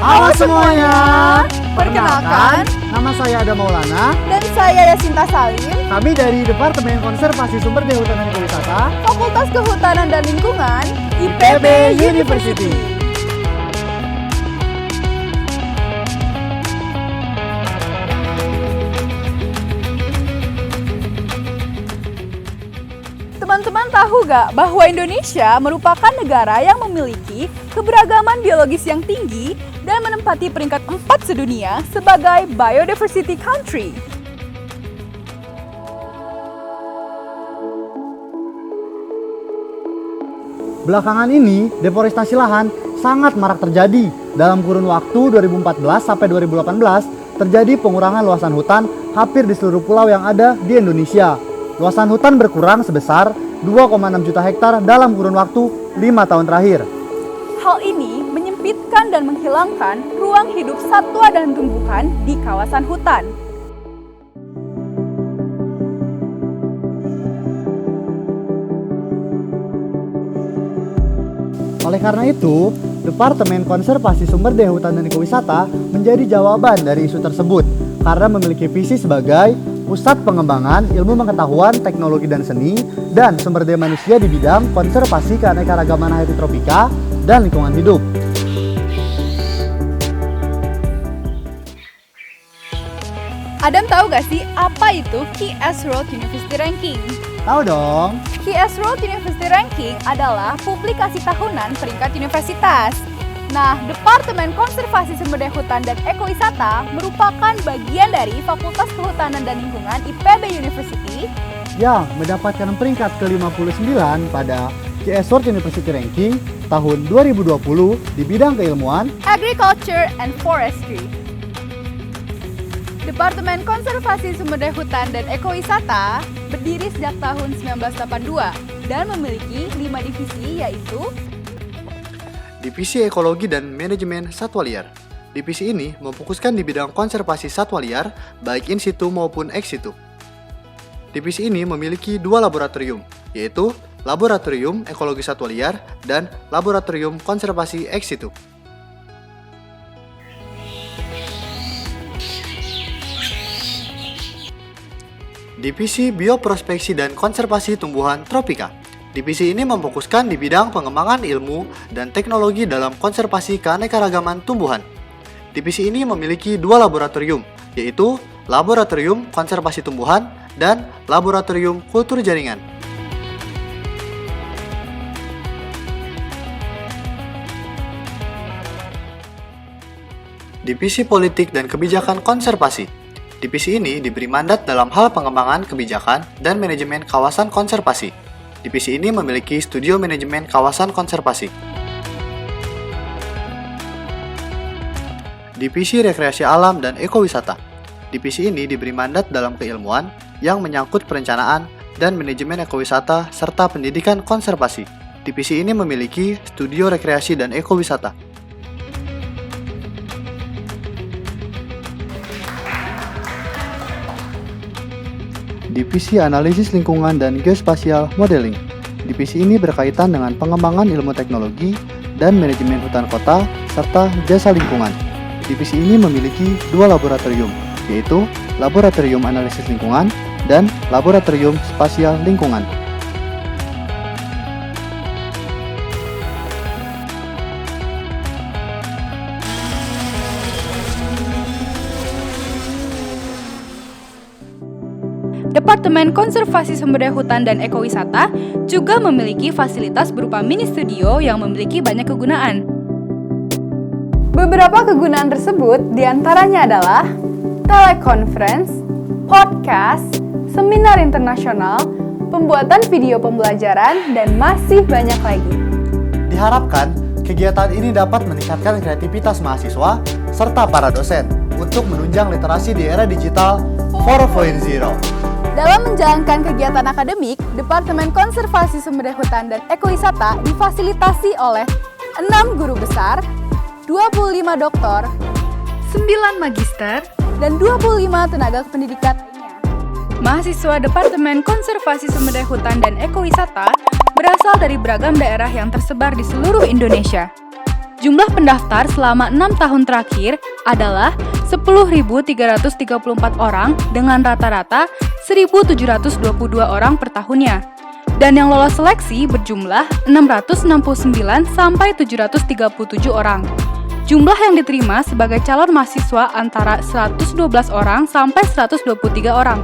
Halo semuanya. Perkenalkan, nama saya Adam Maulana. dan saya Yasinta Salim, Kami dari Departemen Konservasi Sumber Daya Hutan dan Ekowisata, Fakultas Kehutanan dan Lingkungan, IPB University. Teman-teman tahu gak bahwa Indonesia merupakan negara yang memiliki keberagaman biologis yang tinggi dan menempati peringkat 4 sedunia sebagai biodiversity country. Belakangan ini, deforestasi lahan sangat marak terjadi. Dalam kurun waktu 2014 sampai 2018, terjadi pengurangan luasan hutan hampir di seluruh pulau yang ada di Indonesia. Luasan hutan berkurang sebesar 2,6 juta hektar dalam kurun waktu 5 tahun terakhir. Hal ini menyempitkan dan menghilangkan ruang hidup satwa dan tumbuhan di kawasan hutan. Oleh karena itu, Departemen Konservasi Sumber Daya Hutan dan Ekowisata menjadi jawaban dari isu tersebut karena memiliki visi sebagai pusat pengembangan ilmu pengetahuan, teknologi dan seni, dan sumber daya manusia di bidang konservasi keanekaragaman hayati tropika dan lingkungan hidup. Adam tahu gak sih apa itu QS World University Ranking? Tahu dong? QS World University Ranking adalah publikasi tahunan peringkat universitas. Nah, Departemen Konservasi Sumber Daya Hutan dan Ekowisata merupakan bagian dari Fakultas Kehutanan dan Lingkungan IPB University Yang mendapatkan peringkat ke-59 pada QS World University Ranking tahun 2020 di bidang keilmuan, Agriculture and Forestry. Departemen Konservasi Sumber Daya Hutan dan Ekowisata berdiri sejak tahun 1982 dan memiliki 5 divisi, yaitu Divisi Ekologi dan Manajemen Satwa Liar. Divisi ini memfokuskan di bidang konservasi satwa liar, baik in situ maupun ex situ. Divisi ini memiliki 2 laboratorium, yaitu Laboratorium Ekologi Satwa Liar dan Laboratorium Konservasi ex situ. Divisi Bioprospeksi dan Konservasi Tumbuhan Tropika. Divisi ini memfokuskan di bidang pengembangan ilmu dan teknologi dalam konservasi keanekaragaman tumbuhan. Divisi ini memiliki 2 laboratorium, yaitu Laboratorium Konservasi Tumbuhan dan Laboratorium Kultur Jaringan. Divisi Politik dan Kebijakan Konservasi. Divisi ini diberi mandat dalam hal pengembangan kebijakan dan manajemen kawasan konservasi. Divisi ini memiliki studio manajemen kawasan konservasi. Divisi Rekreasi Alam dan Ekowisata. Divisi ini diberi mandat dalam keilmuan yang menyangkut perencanaan dan manajemen ekowisata serta pendidikan konservasi. Divisi ini memiliki studio rekreasi dan ekowisata. Divisi Analisis Lingkungan dan Geospasial Modeling. Divisi ini berkaitan dengan pengembangan ilmu teknologi dan manajemen hutan kota serta jasa lingkungan. Divisi ini memiliki 2 laboratorium, yaitu Laboratorium Analisis Lingkungan dan Laboratorium Spasial Lingkungan. Departemen Konservasi Sumber Daya Hutan dan Ekowisata juga memiliki fasilitas berupa mini studio yang memiliki banyak kegunaan. Beberapa kegunaan tersebut diantaranya adalah teleconference, podcast, seminar internasional, pembuatan video pembelajaran, dan masih banyak lagi. Diharapkan, kegiatan ini dapat meningkatkan kreativitas mahasiswa serta para dosen untuk menunjang literasi di era digital 4.0. Dalam menjalankan kegiatan akademik, Departemen Konservasi Sumber Daya Hutan dan Ekowisata difasilitasi oleh 6 guru besar, 25 doktor, 9 magister, dan 25 tenaga kependidikan lainnya. Mahasiswa Departemen Konservasi Sumber Daya Hutan dan Ekowisata berasal dari beragam daerah yang tersebar di seluruh Indonesia. Jumlah pendaftar selama 6 tahun terakhir adalah 10.334 orang dengan rata-rata 1.722 orang per tahunnya. Dan yang lolos seleksi berjumlah 669 sampai 737 orang. Jumlah yang diterima sebagai calon mahasiswa antara 112 orang sampai 123 orang.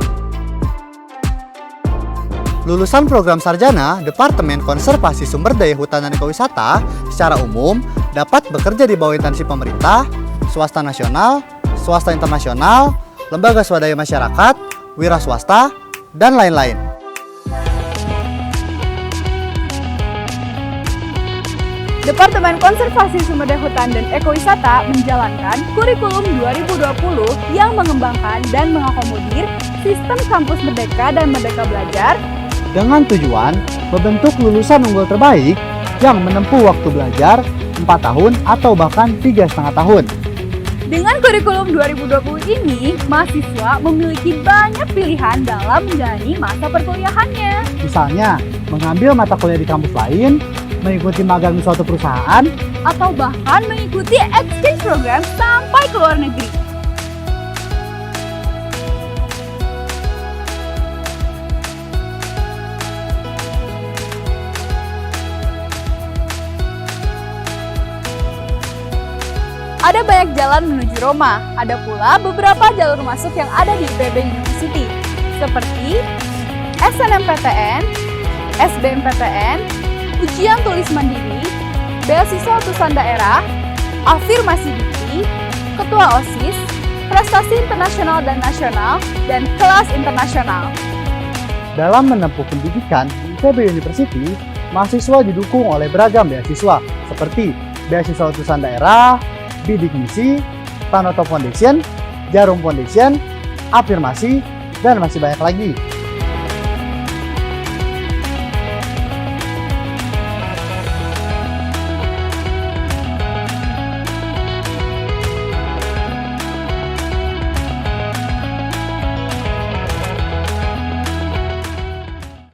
Lulusan program sarjana Departemen Konservasi Sumber Daya Hutan dan Ekowisata secara umum dapat bekerja di bawah instansi pemerintah, swasta nasional, swasta internasional, lembaga swadaya masyarakat, wira swasta, dan lain-lain. Departemen Konservasi Sumber Daya Hutan dan Ekowisata menjalankan kurikulum 2020 yang mengembangkan dan mengakomodir sistem kampus merdeka dan merdeka belajar Dengan tujuan membentuk lulusan unggul terbaik yang menempuh waktu belajar 4 tahun atau bahkan 3,5 tahun. Dengan kurikulum 2020 ini, mahasiswa memiliki banyak pilihan dalam menjalani masa perkuliahannya. Misalnya, mengambil mata kuliah di kampus lain, mengikuti magang di suatu perusahaan, Atau bahkan mengikuti exchange program sampai ke luar negeri. Ada banyak jalan menuju Roma, ada pula beberapa jalur masuk yang ada di IPB University, seperti SNMPTN, SBMPTN, ujian tulis mandiri, beasiswa utusan daerah, afirmasi dikti, ketua OSIS, prestasi internasional dan nasional, dan kelas internasional. dalam menempuh pendidikan di IPB University, mahasiswa didukung oleh beragam beasiswa, seperti beasiswa utusan daerah, Bidik Misi, Tanoto Foundation, Jarum Foundation, Afirmasi, dan masih banyak lagi.